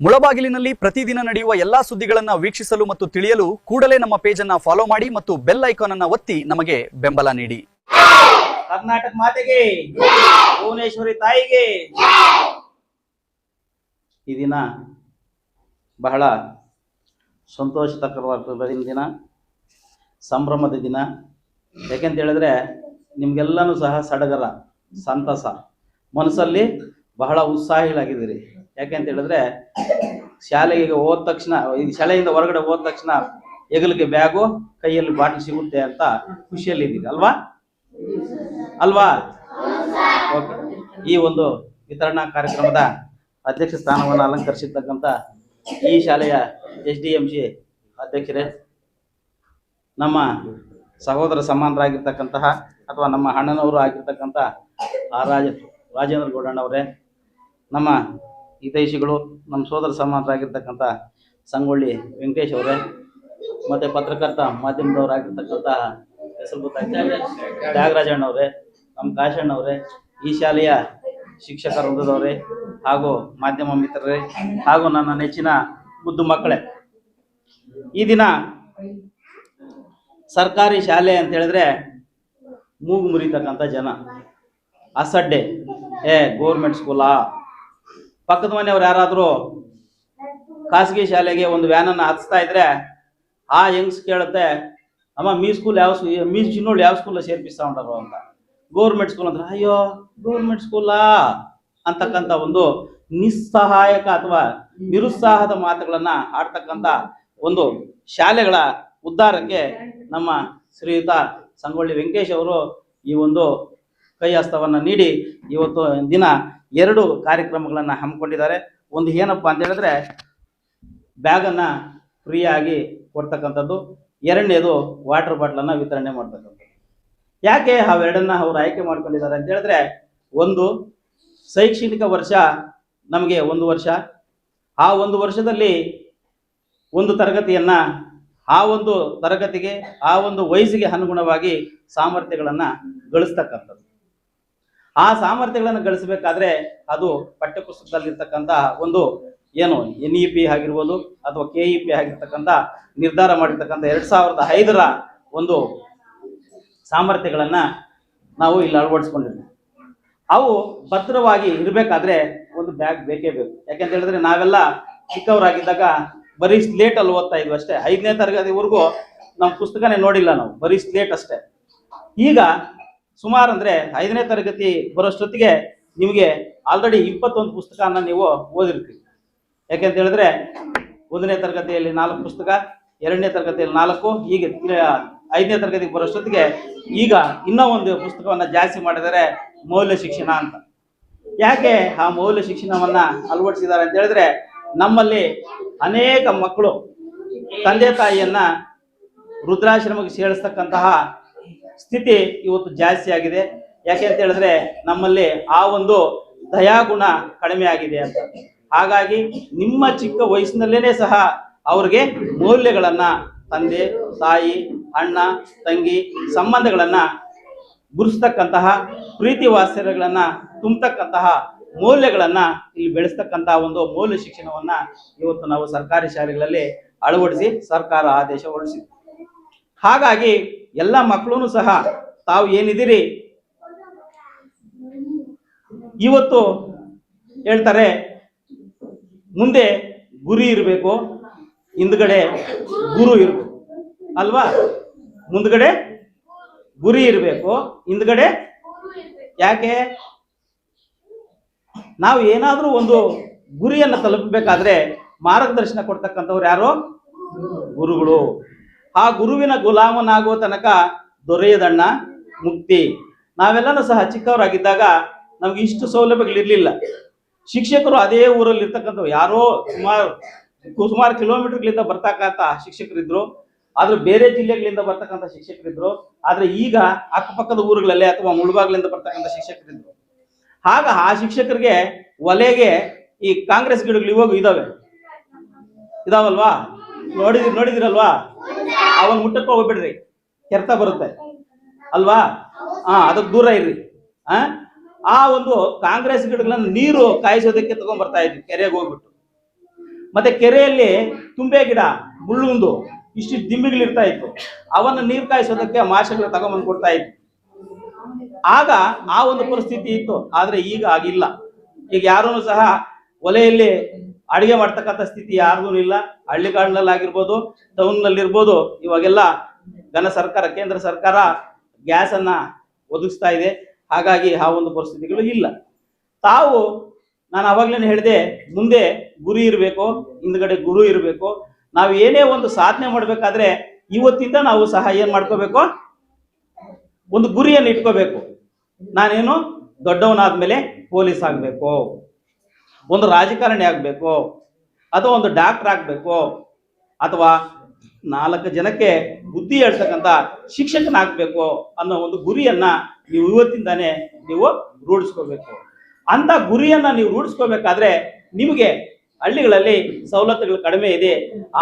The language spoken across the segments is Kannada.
ಮುಳಬಾಗಿಲಿನಲ್ಲಿ ಪ್ರತಿದಿನ ನಡೆಯುವ ಎಲ್ಲಾ ಸುದ್ದಿಗಳನ್ನ ವೀಕ್ಷಿಸಲು ಮತ್ತು ತಿಳಿಯಲು ಕೂಡಲೇ ನಮ್ಮ ಪೇಜ್ ಅನ್ನ ಫಾಲೋ ಮಾಡಿ ಮತ್ತು ಬೆಲ್ ಐಕಾನ್ ಅನ್ನ ಒತ್ತಿ ನಮಗೆ ಬೆಂಬಲ ನೀಡಿ. ಕರ್ನಾಟಕ ಮಾತೆಗೆ, ಭುವನೇಶ್ವರಿ ತಾಯಿಗೆ. ಈ ದಿನ ಬಹಳ ಸಂತೋಷಕರವಾದ ದಿನ, ಸಂಭ್ರಮದ ದಿನ. ಯಾಕೆಂತ ಹೇಳಿದ್ರೆ ನಿಮ್ಗೆಲ್ಲನೂ ಸಹ ಸಡಗರ, ಸಂತಸ, ಮನಸ್ಸಲ್ಲಿ ಬಹಳ ಉತ್ಸಾಹಿಗಳಾಗಿದ್ದೀರಿ. ಯಾಕೆಂತ ಹೇಳಿದ್ರೆ ಶಾಲೆಗೆ ಹೋದ ತಕ್ಷಣ, ಈ ಶಾಲೆಯಿಂದ ಹೊರಗಡೆ ಹೋದ ತಕ್ಷಣ ಹೆಗಲಿಗೆ ಬ್ಯಾಗು, ಕೈಯಲ್ಲಿ ಬಾಟಲ್ ಸಿಗುತ್ತೆ ಅಂತ ಖುಷಿಯಲ್ಲಿದ್ದೀರಿ ಅಲ್ವಾ ಅಲ್ವಾ? ಓಕೆ. ಈ ಒಂದು ವಿತರಣಾ ಕಾರ್ಯಕ್ರಮದ ಅಧ್ಯಕ್ಷ ಸ್ಥಾನವನ್ನು ಅಲಂಕರಿಸಿರ್ತಕ್ಕಂಥ ಈ ಶಾಲೆಯ SDMC ಅಧ್ಯಕ್ಷರೇ, ನಮ್ಮ ಸಹೋದರ ಸಮಾನರಾಗಿರ್ತಕ್ಕಂತಹ ಅಥವಾ ನಮ್ಮ ಅಣ್ಣನವರು ಆಗಿರ್ತಕ್ಕಂಥ ರಾಜೇಂದ್ರ ಗೌಡಣ್ಣವರೇ, ನಮ್ಮ ಹಿತೈಷಿಗಳು, ನಮ್ಮ ಸೋದರ ಸಮಾನರಾಗಿರ್ತಕ್ಕಂಥ ಸಂಗೊಳ್ಳಿ ವೆಂಕಟೇಶ್ ಅವರೇ, ಮತ್ತು ಪತ್ರಕರ್ತ ಮಾಧ್ಯಮದವರಾಗಿರ್ತಕ್ಕಂಥ ಹೆಸರು ತ್ಯಾಗರಾಜಣ್ಣವರೇ, ನಮ್ಮ ಕಾಶಣ್ಣವರೇ, ಈ ಶಾಲೆಯ ಶಿಕ್ಷಕ ವೃಂದದವರೇ, ಹಾಗೂ ಮಾಧ್ಯಮ ಮಿತ್ರರೇ, ಹಾಗೂ ನನ್ನ ನೆಚ್ಚಿನ ಮುದ್ದು ಮಕ್ಕಳೇ, ಈ ದಿನ ಸರ್ಕಾರಿ ಶಾಲೆ ಅಂತ ಹೇಳಿದ್ರೆ ಮೂಗು ಮುರಿತಕ್ಕಂಥ ಜನ, ಅಸಡ್ಡೆ, ಗೌರ್ಮೆಂಟ್ ಸ್ಕೂಲಾ? ಪಕ್ಕದ ಮನೆಯವ್ರು ಯಾರಾದರೂ ಖಾಸಗಿ ಶಾಲೆಗೆ ಒಂದು ವ್ಯಾನನ್ನು ಹತ್ತಿಸ್ತಾ ಇದ್ರೆ ಆ ಹೆಂಗ್ಸ್ ಕೇಳುತ್ತೆ, ಅಮ್ಮ ಮೀ ಸ್ಕೂಲ್ ಯಾವ ಮೀ ಚಿನ್ನೋಳು ಯಾವ ಸ್ಕೂಲ್ ಸೇರ್ಪಿಸ್ತಾ ಉಂಟಾರು ಅಂತ. ಗೌರ್ಮೆಂಟ್ ಸ್ಕೂಲ್ ಅಂದ್ರೆ ಅಯ್ಯೋ ಗೌರ್ಮೆಂಟ್ ಸ್ಕೂಲಾ ಅಂತಕ್ಕಂಥ ಒಂದು ನಿಸ್ಸಹಾಯಕ ಅಥವಾ ನಿರುತ್ಸಾಹದ ಮಾತುಗಳನ್ನ ಆಡ್ತಕ್ಕಂಥ ಒಂದು ಶಾಲೆಗಳ ಉದ್ಧಾರಕ್ಕೆ ನಮ್ಮ ಶ್ರೀಯುತ ಸಂಗೊಳ್ಳಿ ವೆಂಕಟೇಶ್ ಅವರು ಈ ಒಂದು ಕೈ ಹಸ್ತವನ್ನು ನೀಡಿ ಇವತ್ತು ದಿನ 2 ಕಾರ್ಯಕ್ರಮಗಳನ್ನು ಹಮ್ಮಿಕೊಂಡಿದ್ದಾರೆ. ಒಂದು ಏನಪ್ಪಾ ಅಂತ ಹೇಳಿದ್ರೆ ಬ್ಯಾಗನ್ನು ಫ್ರೀಯಾಗಿ ಕೊಡ್ತಕ್ಕಂಥದ್ದು, 2ನೇದು ವಾಟರ್ ಬಾಟ್ಲನ್ನು ವಿತರಣೆ ಮಾಡ್ತಕ್ಕಂಥದ್ದು. ಯಾಕೆ ಅವೆರಡನ್ನ ಅವರು ಆಯ್ಕೆ ಮಾಡ್ಕೊಂಡಿದ್ದಾರೆ ಅಂತ ಹೇಳಿದ್ರೆ, ಒಂದು ಶೈಕ್ಷಣಿಕ ವರ್ಷ ನಮಗೆ 1 ವರ್ಷ, ಆ 1 ವರ್ಷದಲ್ಲಿ ಒಂದು ತರಗತಿಯನ್ನ ಆ ಒಂದು ತರಗತಿಗೆ ಆ ಒಂದು ವಯಸ್ಸಿಗೆ ಅನುಗುಣವಾಗಿ ಸಾಮರ್ಥ್ಯಗಳನ್ನು ಗಳಿಸ್ತಕ್ಕಂಥದ್ದು. ಆ ಸಾಮರ್ಥ್ಯಗಳನ್ನು ಗಳಿಸಬೇಕಾದ್ರೆ ಅದು ಪಠ್ಯಪುಸ್ತಕದಲ್ಲಿರ್ತಕ್ಕಂಥ ಒಂದು ಏನು NEP ಆಗಿರ್ಬೋದು ಅಥವಾ KEP ಆಗಿರ್ತಕ್ಕಂಥ ನಿರ್ಧಾರ ಮಾಡಿರ್ತಕ್ಕಂಥ 2005ರ ಒಂದು ಸಾಮರ್ಥ್ಯಗಳನ್ನು ನಾವು ಇಲ್ಲಿ ಅಳವಡಿಸ್ಕೊಂಡಿದ್ದೀವಿ. ಅವು ಭದ್ರವಾಗಿ ಇರಬೇಕಾದ್ರೆ ಒಂದು ಬ್ಯಾಗ್ ಬೇಕೇ ಬೇಕು. ಯಾಕೆಂತ ಹೇಳಿದ್ರೆ ನಾವೆಲ್ಲ ಚಿಕ್ಕವರಾಗಿದ್ದಾಗ ಬರೀ ಸ್ಲೇಟಲ್ಲಿ ಓದ್ತಾ ಇದ್ವಿ ಅಷ್ಟೇ. 5ನೇ ತರಗತಿವರೆಗೂ ನಮ್ಮ ಪುಸ್ತಕನೇ ನೋಡಿಲ್ಲ ನಾವು, ಬರೀ ಸ್ಲೇಟ್ ಅಷ್ಟೇ. ಈಗ ಸುಮಾರು ಅಂದರೆ 5ನೇ ತರಗತಿ ಬರೋಷ್ಟೊತ್ತಿಗೆ ನಿಮಗೆ ಆಲ್ರೆಡಿ 21 ಪುಸ್ತಕನ ನೀವು ಓದಿರ್ತೀವಿ. ಯಾಕೆಂತ ಹೇಳಿದ್ರೆ 1ನೇ ತರಗತಿಯಲ್ಲಿ 4 ಪುಸ್ತಕ, 2ನೇ ತರಗತಿಯಲ್ಲಿ 4, ಹೀಗೆ 5ನೇ ತರಗತಿಗೆ ಬರೋಷ್ಟೊತ್ತಿಗೆ ಈಗ ಇನ್ನೂ ಒಂದು ಪುಸ್ತಕವನ್ನು ಜಾಸ್ತಿ ಮಾಡಿದರೆ ಮೌಲ್ಯ ಶಿಕ್ಷಣ ಅಂತ. ಯಾಕೆ ಆ ಮೌಲ್ಯ ಶಿಕ್ಷಣವನ್ನ ಅಳವಡಿಸಿದ್ದಾರೆ ಅಂತ ಹೇಳಿದ್ರೆ, ನಮ್ಮಲ್ಲಿ ಅನೇಕ ಮಕ್ಕಳು ತಂದೆ ತಾಯಿಯನ್ನ ವೃದ್ಧಾಶ್ರಮಕ್ಕೆ ಸೇರಿಸ್ತಕ್ಕಂತಹ ಸ್ಥಿತಿ ಇವತ್ತು ಜಾಸ್ತಿ ಆಗಿದೆ. ಯಾಕೆ ಅಂತ ಹೇಳಿದ್ರೆ ನಮ್ಮಲ್ಲಿ ಆ ಒಂದು ದಯಾಗುಣ ಕಡಿಮೆ ಆಗಿದೆ ಅಂತ. ಹಾಗಾಗಿ ನಿಮ್ಮ ಚಿಕ್ಕ ವಯಸ್ಸಿನಲ್ಲೇನೆ ಸಹ ಅವ್ರಿಗೆ ಮೌಲ್ಯಗಳನ್ನ, ತಂದೆ ತಾಯಿ, ಅಣ್ಣ ತಂಗಿ ಸಂಬಂಧಗಳನ್ನ ಗುರುಸ್ತಕ್ಕಂತಹ, ಪ್ರೀತಿ ವಾತ್ಸಲ್ಯಗಳನ್ನ ತುಂಬತಕ್ಕಂತಹ ಮೌಲ್ಯಗಳನ್ನ ಇಲ್ಲಿ ಬೆಳೆಸ್ತಕ್ಕಂತಹ ಒಂದು ಮೌಲ್ಯ ಶಿಕ್ಷಣವನ್ನ ಇವತ್ತು ನಾವು ಸರ್ಕಾರಿ ಶಾಲೆಗಳಲ್ಲಿ ಅಳವಡಿಸಿ ಸರ್ಕಾರ ಆದೇಶ ಹೊರಡಿಸಿದೆ. ಹಾಗಾಗಿ ಎಲ್ಲ ಮಕ್ಕಳು ಸಹ ತಾವು ಏನಿದ್ದೀರಿ ಇವತ್ತು ಹೇಳ್ತಾರೆ, ಮುಂದೆ ಗುರಿ ಇರಬೇಕು, ಹಿಂದ್ಗಡೆ ಗುರು ಇರಬೇಕು ಅಲ್ವಾ? ಮುಂದ್ಗಡೆ ಗುರಿ ಇರಬೇಕು, ಹಿಂದ್ಗಡೆ. ಯಾಕೆ? ನಾವು ಏನಾದ್ರೂ ಒಂದು ಗುರಿಯನ್ನು ತಲುಪಬೇಕಾದ್ರೆ ಮಾರ್ಗದರ್ಶನ ಕೊಡ್ತಕ್ಕಂಥವ್ರು ಯಾರು? ಗುರುಗಳು. ಆ ಗುರುವಿನ ಗುಲಾಮನಾಗುವ ತನಕ ದೊರೆಯದಣ್ಣ ಮುಕ್ತಿ. ನಾವೆಲ್ಲನೂ ಸಹ ಚಿಕ್ಕವರಾಗಿದ್ದಾಗ ನಮ್ಗೆ ಇಷ್ಟು ಸೌಲಭ್ಯಗಳಿರ್ಲಿಲ್ಲ. ಶಿಕ್ಷಕರು ಅದೇ ಊರಲ್ಲಿ ಇರ್ತಕ್ಕಂಥವ್ರು, ಯಾರೋ ಸುಮಾರು ಕಿಲೋಮೀಟರ್ಗಳಿಂದ ಬರ್ತಕ್ಕಂಥ ಶಿಕ್ಷಕರಿದ್ರು, ಆದ್ರೆ ಬೇರೆ ಜಿಲ್ಲೆಗಳಿಂದ ಬರ್ತಕ್ಕಂಥ ಶಿಕ್ಷಕರಿದ್ರು. ಆದ್ರೆ ಈಗ ಅಕ್ಕಪಕ್ಕದ ಊರುಗಳಲ್ಲೇ ಅಥವಾ ಮುಳುಬಾಗ್ಲಿಂದ ಬರ್ತಕ್ಕಂಥ ಶಿಕ್ಷಕರಿದ್ರು. ಆಗ ಆ ಶಿಕ್ಷಕರಿಗೆ ಒಲೆಗೆ ಈ ಕಾಂಗ್ರೆಸ್ ಗಿಡಗಳು ಇವಾಗ ಇದಾವಲ್ವಾ, ನೋಡಿದಿರಲ್ವಾ? ಅವನ್ ಮುಟ್ಟಕ್ಕೆ ಹೋಗ್ಬಿಡ್ರಿ, ಕೆರ್ತ ಬರುತ್ತೆ ಅಲ್ವಾ? ಅದಕ್ಕೆ ದೂರ ಇರ್ರಿ. ಆ ಒಂದು ಕಾಂಗ್ರೆಸ್ ಗಿಡಗಳನ್ನ ನೀರು ಕಾಯಿಸೋದಕ್ಕೆ ತಗೊಂಡ್ ಬರ್ತಾ ಇದ್ವಿ ಕೆರೆಗೆ ಹೋಗ್ಬಿಟ್ಟು. ಮತ್ತೆ ಕೆರೆಯಲ್ಲಿ ತುಂಬೆ ಗಿಡ ಮುಳ್ಳುಂದು ಇಷ್ಟು ದಿಂಬಿಗಳಿರ್ತಾ ಇತ್ತು, ಅವನ್ನ ನೀರು ಕಾಯಿಸೋದಕ್ಕೆ ಮಾಷಗಳು ತಗೊಂಬಂದು ಕೊಡ್ತಾ ಇತ್ತು. ಆಗ ಆ ಒಂದು ಪರಿಸ್ಥಿತಿ ಇತ್ತು. ಆದ್ರೆ ಈಗ ಆಗಿಲ್ಲ. ಈಗ ಯಾರೂ ಸಹ ಒಲೆಯಲ್ಲಿ ಅಡಿಗೆ ಮಾಡ್ತಕ್ಕಂಥ ಸ್ಥಿತಿ ಯಾರಿಗೂ ಇಲ್ಲ. ಹಳ್ಳಿಗಾಡಿನಲ್ಲಿ ಆಗಿರ್ಬೋದು, ಟೌನ್ ನಲ್ಲಿ ಇರ್ಬೋದು, ಇವಾಗೆಲ್ಲ ಘನ ಸರ್ಕಾರ, ಕೇಂದ್ರ ಸರ್ಕಾರ ಗ್ಯಾಸ್ ಅನ್ನ ಒದಗಿಸ್ತಾ ಇದೆ. ಹಾಗಾಗಿ ಆ ಒಂದು ಪರಿಸ್ಥಿತಿಗಳು ಇಲ್ಲ. ತಾವು ನಾನು ಅವಾಗ್ಲೇನೆ ಹೇಳಿದೆ, ಮುಂದೆ ಗುರಿ ಇರಬೇಕು, ಹಿಂದ್ಗಡೆ ಗುರು ಇರಬೇಕು. ನಾವು ಏನೇ ಒಂದು ಸಾಧನೆ ಮಾಡ್ಬೇಕಾದ್ರೆ ಇವತ್ತಿಂದ ನಾವು ಸಹ ಏನ್ ಮಾಡ್ಕೋಬೇಕು, ಒಂದು ಗುರಿಯನ್ನು ಇಟ್ಕೋಬೇಕು. ನಾನೇನು ದೊಡ್ಡವನಾದ್ಮೇಲೆ ಪೊಲೀಸ್ ಆಗ್ಬೇಕು, ಒಂದು ರಾಜಕಾರಣಿ ಆಗ್ಬೇಕು, ಅಥವಾ ಒಂದು ಡಾಕ್ಟರ್ ಆಗ್ಬೇಕು, ಅಥವಾ 4 ಜನಕ್ಕೆ ಬುದ್ಧಿ ಹೇಳ್ತಕ್ಕಂಥ ಶಿಕ್ಷಕನಾಗಬೇಕು ಅನ್ನೋ ಒಂದು ಗುರಿಯನ್ನ ನೀವು ಇವತ್ತಿಂದಾನೇ ನೀವು ರೂಢಿಸ್ಕೋಬೇಕು. ಅಂತ ಗುರಿಯನ್ನ ನೀವು ರೂಢಿಸ್ಕೋಬೇಕಾದ್ರೆ ನಿಮಗೆ ಹಳ್ಳಿಗಳಲ್ಲಿ ಸವಲತ್ತುಗಳು ಕಡಿಮೆ ಇದೆ.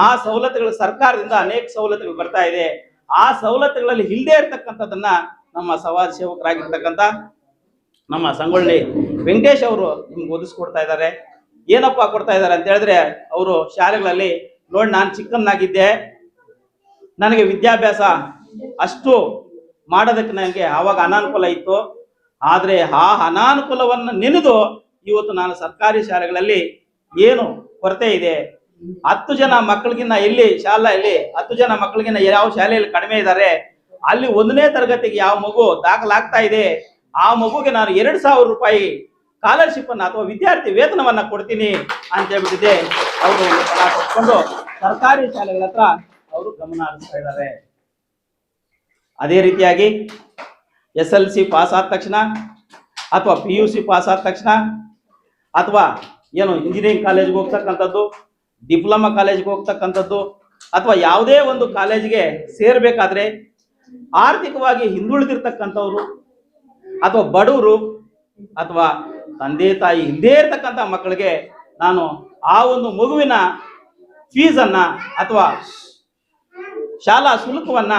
ಆ ಸವಲತ್ತುಗಳು ಸರ್ಕಾರದಿಂದ ಅನೇಕ ಸವಲತ್ತುಗಳು ಬರ್ತಾ ಇದೆ. ಆ ಸವಲತ್ತುಗಳಲ್ಲಿ ಇಲ್ಲದೆ ಇರ್ತಕ್ಕಂಥದ್ದನ್ನ ನಮ್ಮ ಸಮಾಜ ಸೇವಕರಾಗಿರ್ತಕ್ಕಂಥ ನಮ್ಮ ಸಂಗೊಳ್ಳಿ ವೆಂಕಟೇಶ್ ಅವರು ನಿಮ್ಗೆ ಒದಗಿಸ್ಕೊಡ್ತಾ ಇದ್ದಾರೆ. ಏನಪ್ಪಾ ಕೊಡ್ತಾ ಇದ್ದಾರೆ ಅಂತ ಹೇಳಿದ್ರೆ, ಅವರು ಶಾಲೆಗಳಲ್ಲಿ ನೋಡಿ, ನಾನು ಚಿಕ್ಕನಾಗಿದ್ದೆ, ನನಗೆ ವಿದ್ಯಾಭ್ಯಾಸ ಅಷ್ಟು ಮಾಡೋದಕ್ಕೆ ನನಗೆ ಆವಾಗ ಅನಾನುಕೂಲ ಇತ್ತು. ಆದ್ರೆ ಆ ಅನಾನುಕೂಲವನ್ನು ನೆನೆದು ಇವತ್ತು ನಾನು ಸರ್ಕಾರಿ ಶಾಲೆಗಳಲ್ಲಿ ಏನು ಕೊರತೆ ಇದೆ, 10 ಜನ ಮಕ್ಕಳಿಗಿನ್ನ ಎಲ್ಲಿ ಶಾಲೆಯಲ್ಲಿ 10 ಜನ ಮಕ್ಕಳಿಗಿನ್ನ ಯಾವ ಶಾಲೆಯಲ್ಲಿ ಕಡಿಮೆ ಇದ್ದಾರೆ, ಅಲ್ಲಿ 1ನೇ ತರಗತಿಗೆ ಯಾವ ಮಗು ದಾಖಲಾಗ್ತಾ ಇದೆ, ಆ ಮಗುಗೆ ನಾನು 2,000 ರೂಪಾಯಿ ಸ್ಕಾಲರ್ಶಿಪ್ ಅನ್ನ ಅಥವಾ ವಿದ್ಯಾರ್ಥಿ ವೇತನವನ್ನ ಕೊಡ್ತೀನಿ ಅಂತ ಹೇಳ್ಬಿಟ್ಟಿದೆ. ಅವರು ಕೊಟ್ಕೊಂಡು ಸರ್ಕಾರಿ ಶಾಲೆಗಳ ಹತ್ರ ಅವರು ಗಮನ ಹರಿಸ್ತಾ ಇದ್ದಾರೆ. ಅದೇ ರೀತಿಯಾಗಿ SLC ಪಾಸ್ ಆದ ತಕ್ಷಣ ಅಥವಾ PUC ಪಾಸ್ ಆದ ತಕ್ಷಣ ಅಥವಾ ಏನು ಇಂಜಿನಿಯರಿಂಗ್ ಕಾಲೇಜ್ಗೆ ಹೋಗ್ತಕ್ಕಂಥದ್ದು, ಡಿಪ್ಲೊಮಾ ಕಾಲೇಜ್ಗೆ ಹೋಗ್ತಕ್ಕಂಥದ್ದು, ಅಥವಾ ಯಾವುದೇ ಒಂದು ಕಾಲೇಜಿಗೆ ಸೇರ್ಬೇಕಾದ್ರೆ ಆರ್ಥಿಕವಾಗಿ ಹಿಂದುಳಿದಿರ್ತಕ್ಕಂಥವ್ರು ಅಥವಾ ಬಡವರು ಅಥವಾ ತಂದೆ ತಾಯಿ ಇಲ್ಲದೇ ಇರ್ತಕ್ಕಂಥ ಮಕ್ಕಳಿಗೆ ನಾನು ಆ ಒಂದು ಮಗುವಿನ ಫೀಸನ್ನ ಅಥವಾ ಶಾಲಾ ಶುಲ್ಕವನ್ನ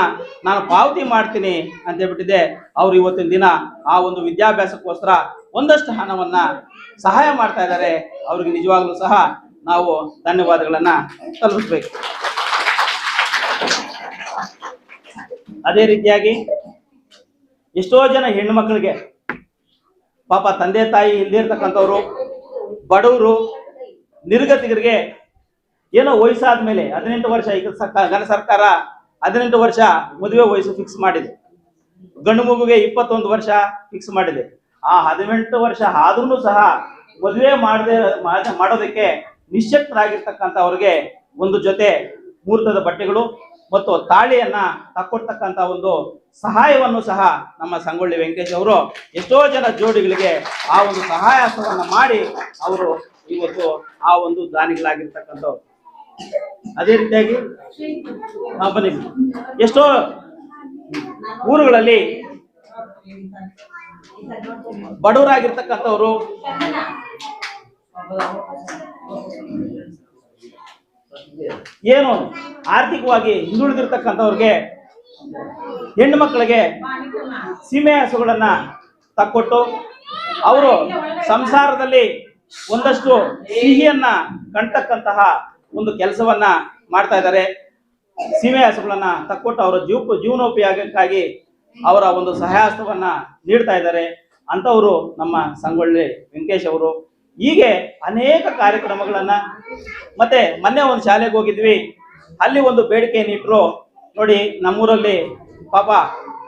ನಾನು ಪಾವತಿ ಮಾಡ್ತೀನಿ ಅಂತ ಹೇಳ್ಬಿಟ್ಟಿದೆ. ಅವ್ರು ಇವತ್ತಿನ ದಿನ ಆ ಒಂದು ವಿದ್ಯಾಭ್ಯಾಸಕ್ಕೋಸ್ಕರ ಒಂದಷ್ಟು ಹಣವನ್ನ ಸಹಾಯ ಮಾಡ್ತಾ ಇದ್ದಾರೆ. ಅವ್ರಿಗೆ ನಿಜವಾಗ್ಲೂ ಸಹ ನಾವು ಧನ್ಯವಾದಗಳನ್ನ ಸಲ್ಲಿಸಬೇಕು. ಅದೇ ರೀತಿಯಾಗಿ ಎಷ್ಟೋ ಜನ ಹೆಣ್ಣು ಮಕ್ಕಳಿಗೆ ಪಾಪ ತಂದೆ ತಾಯಿ ಇಲ್ಲದೆ ಇರ್ತಕ್ಕಂಥವ್ರು, ಬಡವರು, ನಿರ್ಗತಿಕರಿಗೆ ಏನೋ ವಯಸ್ಸಾದ ಮೇಲೆ 18 ವರ್ಷ, ಈಗ ಘನ ಸರ್ಕಾರ 18 ವರ್ಷ ಮದುವೆ ವಯಸ್ಸು ಫಿಕ್ಸ್ ಮಾಡಿದೆ. ಗಂಡು ಮಗುಗೆ 21 ವರ್ಷ ಫಿಕ್ಸ್ ಮಾಡಿದೆ. ಆ 18 ವರ್ಷ ಆದ್ರೂ ಸಹ ಮದುವೆ ಮಾಡೋದಕ್ಕೆ ನಿಶ್ಶಕ್ತರಾಗಿರ್ತಕ್ಕಂಥವ್ರಿಗೆ ಒಂದು ಜೊತೆ ಮುಹೂರ್ತದ ಬಟ್ಟೆಗಳು ಮತ್ತು ತಾಳಿಯನ್ನ ತಕ್ಕೊಡ್ತಕ್ಕಂಥ ಒಂದು ಸಹಾಯವನ್ನು ಸಹ ನಮ್ಮ ಸಂಗೊಳ್ಳಿ ವೆಂಕಟೇಶ್ ಅವರು ಎಷ್ಟೋ ಜನ ಜೋಡಿಗಳಿಗೆ ಆ ಒಂದು ಸಹಾಯವನ್ನು ಮಾಡಿ ಅವರು ಇವತ್ತು ಆ ಒಂದು ದಾನಿಗಳಾಗಿರ್ತಕ್ಕಂಥವ್ರು. ಅದೇ ರೀತಿಯಾಗಿ ಬನ್ನಿ, ಎಷ್ಟೋ ಊರುಗಳಲ್ಲಿ ಬಡವರಾಗಿರ್ತಕ್ಕಂಥವ್ರು ಏನು ಆರ್ಥಿಕವಾಗಿ ಹಿಂದುಳಿದಿರ್ತಕ್ಕಂಥವ್ರಿಗೆ ಹೆಣ್ಣು ಮಕ್ಕಳಿಗೆ ಸೀಮೆ ಹಸುಗಳನ್ನ ತಕ್ಕೊಟ್ಟು ಅವರು ಸಂಸಾರದಲ್ಲಿ ಒಂದಷ್ಟು ಸಿಹಿಯನ್ನ ಕಂಡತಕ್ಕಂತಹ ಒಂದು ಕೆಲಸವನ್ನ ಮಾಡ್ತಾ ಇದ್ದಾರೆ. ಸೀಮೆ ಹಸುಗಳನ್ನ ತಕ್ಕೊಟ್ಟು ಅವರ ಜೀವನೋಪಯೋಗಕ್ಕಾಗಿ ಅವರ ಒಂದು ಸಹಾಯಹಸ್ತವನ್ನ ನೀಡ್ತಾ ಇದ್ದಾರೆ. ಅಂತವರು ನಮ್ಮ ಸಂಗೊಳ್ಳಿ ವೆಂಕಟೇಶ್ ಅವರು. ಹೀಗೆ ಅನೇಕ ಕಾರ್ಯಕ್ರಮಗಳನ್ನ, ಮತ್ತೆ ಮೊನ್ನೆ ಒಂದು ಶಾಲೆಗೆ ಹೋಗಿದ್ವಿ, ಅಲ್ಲಿ ಒಂದು ಬೇಡಿಕೆಯನ್ನು ಇಟ್ರು. ನೋಡಿ, ನಮ್ಮೂರಲ್ಲಿ ಪಾಪ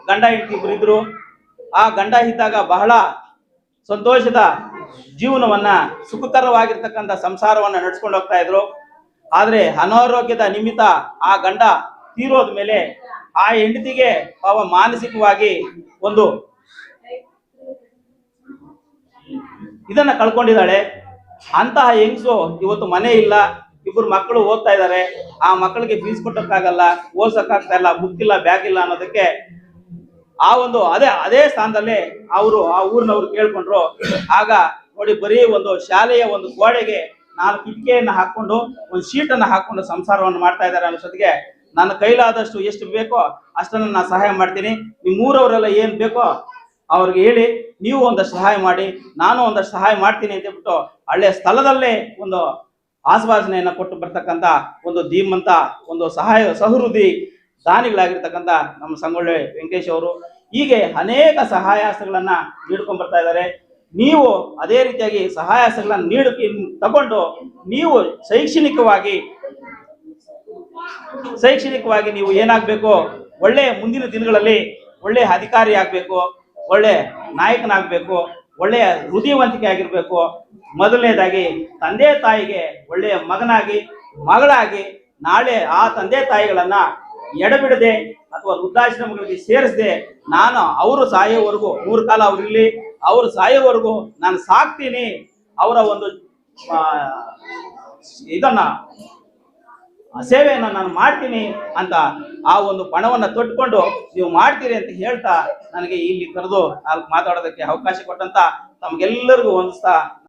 ಗಂಡ ಹೆಂಡತಿ ಇಬ್ಬರಿದ್ರು. ಆ ಗಂಡ ಇದ್ದಾಗ ಬಹಳ ಸಂತೋಷದ ಜೀವನವನ್ನ, ಸುಖಕರವಾಗಿರ್ತಕ್ಕಂಥ ಸಂಸಾರವನ್ನ ನಡೆಸ್ಕೊಂಡು ಹೋಗ್ತಾ ಇದ್ರು. ಆದ್ರೆ ಅನಾರೋಗ್ಯದ ನಿಮಿತ್ತ ಆ ಗಂಡ ತೀರೋದ ಮೇಲೆ ಆ ಹೆಂಡತಿಗೆ ಪಾಪ ಮಾನಸಿಕವಾಗಿ ಒಂದು ಇದನ್ನ ಕಳ್ಕೊಂಡಿದ್ದಾಳೆ. ಅಂತಹ ಹೆಂಗಸು ಇವತ್ತು ಮನೆ ಇಲ್ಲ, 2 ಮಕ್ಕಳು ಓದ್ತಾ ಇದ್ದಾರೆ. ಆ ಮಕ್ಕಳಿಗೆ ಫೀಸ್ ಕೊಟ್ಟಕ್ಕಾಗಲ್ಲ, ಓದ್ಸಕ್ಕಾಗ್ತಾ ಇಲ್ಲ, ಬುಕ್ ಇಲ್ಲ, ಬ್ಯಾಗ್ ಇಲ್ಲ ಅನ್ನೋದಕ್ಕೆ ಆ ಒಂದು ಅದೇ ಸ್ಥಾನದಲ್ಲಿ ಅವರು ಆ ಊರಿನವ್ರು ಕೇಳ್ಕೊಂಡ್ರು. ಆಗ ನೋಡಿ, ಬರೀ ಒಂದು ಶಾಲೆಯ ಒಂದು ಗೋಡೆಗೆ 4 ಕಿಟಕಿಯನ್ನ ಹಾಕೊಂಡು ಒಂದು ಶೀಟನ್ನ ಹಾಕೊಂಡು ಸಂಸಾರವನ್ನು ಮಾಡ್ತಾ ಇದ್ದಾರೆ ಅನ್ನೋಷ್ಟೊತ್ತಿಗೆ ನನ್ನ ಕೈಲಾದಷ್ಟು ಎಷ್ಟು ಬೇಕೋ ಅಷ್ಟನ್ನ ನಾನು ಸಹಾಯ ಮಾಡ್ತೀನಿ. ನಿಮ್ಮೂರವರೆಲ್ಲ ಏನ್ ಬೇಕೋ ಅವ್ರಿಗೆ ಹೇಳಿ, ನೀವು ಒಂದಷ್ಟು ಸಹಾಯ ಮಾಡಿ, ನಾನು ಒಂದಷ್ಟು ಸಹಾಯ ಮಾಡ್ತೀನಿ ಅಂತ ಹೇಳ್ಬಿಟ್ಟು ಹಳ್ಳಿಯ ಸ್ಥಳದಲ್ಲೇ ಒಂದು ಆಶ್ವಾಸನೆಯನ್ನ ಕೊಟ್ಟು ಬರ್ತಕ್ಕಂಥ ಒಂದು ಧೀಮಂತ ಒಂದು ಸಹೃದಯಿ ದಾನಿಗಳಾಗಿರ್ತಕ್ಕಂಥ ನಮ್ಮ ಸಂಗೊಳ್ಳಿ ವೆಂಕಟೇಶ್ ಅವರು ಹೀಗೆ ಅನೇಕ ಸಹಾಯಹಸ್ತಗಳನ್ನ ನೀಡ್ಕೊಂಡ್ ಬರ್ತಾ ಇದ್ದಾರೆ. ನೀವು ಅದೇ ರೀತಿಯಾಗಿ ಸಹಾಯಹಸ್ತಗಳನ್ನ ತಗೊಂಡು ನೀವು ಶೈಕ್ಷಣಿಕವಾಗಿ ನೀವು ಏನಾಗಬೇಕು, ಒಳ್ಳೆ ಮುಂದಿನ ದಿನಗಳಲ್ಲಿ ಒಳ್ಳೆ ಅಧಿಕಾರಿ ಆಗ್ಬೇಕು, ಒಳ್ಳೆ ನಾಯಕನಾಗಬೇಕು, ಒಳ್ಳೆಯ ಹೃದಯವಂತಿಕೆ ಆಗಿರ್ಬೇಕು. ಮೊದಲನೇದಾಗಿ ತಂದೆ ತಾಯಿಗೆ ಒಳ್ಳೆಯ ಮಗಳಾಗಿ ನಾಳೆ ಆ ತಂದೆ ತಾಯಿಗಳನ್ನ ಎಡಬಿಡದೆ ಅಥವಾ ವೃದ್ಧಾಶ್ರಮಗಳಿಗೆ ಸೇರಿಸದೆ ನಾನು ಅವರು ಸಾಯೋವರೆಗೂ 100 ಕಾಲ ಅವ್ರಿರ್ಲಿ, ಅವರು ಸಾಯೋವರೆಗೂ ನಾನು ಸಾಕ್ತೀನಿ, ಅವರ ಒಂದು ಇದನ್ನ ಸೇವೆಯನ್ನ ನಾನು ಮಾಡ್ತೀನಿ ಅಂತ ಆ ಒಂದು ಪಣವನ್ನ ತೊಟ್ಕೊಂಡು ನೀವು ಮಾಡ್ತೀರಿ ಅಂತ ಹೇಳ್ತಾ ನನಗೆ ಇಲ್ಲಿ ಕರೆದು ಮಾತಾಡೋದಕ್ಕೆ ಅವಕಾಶ ಕೊಟ್ಟಂತ ತಮ್ಗೆಲ್ಲರಿಗೂ ವಂದಿಸ್ತಾ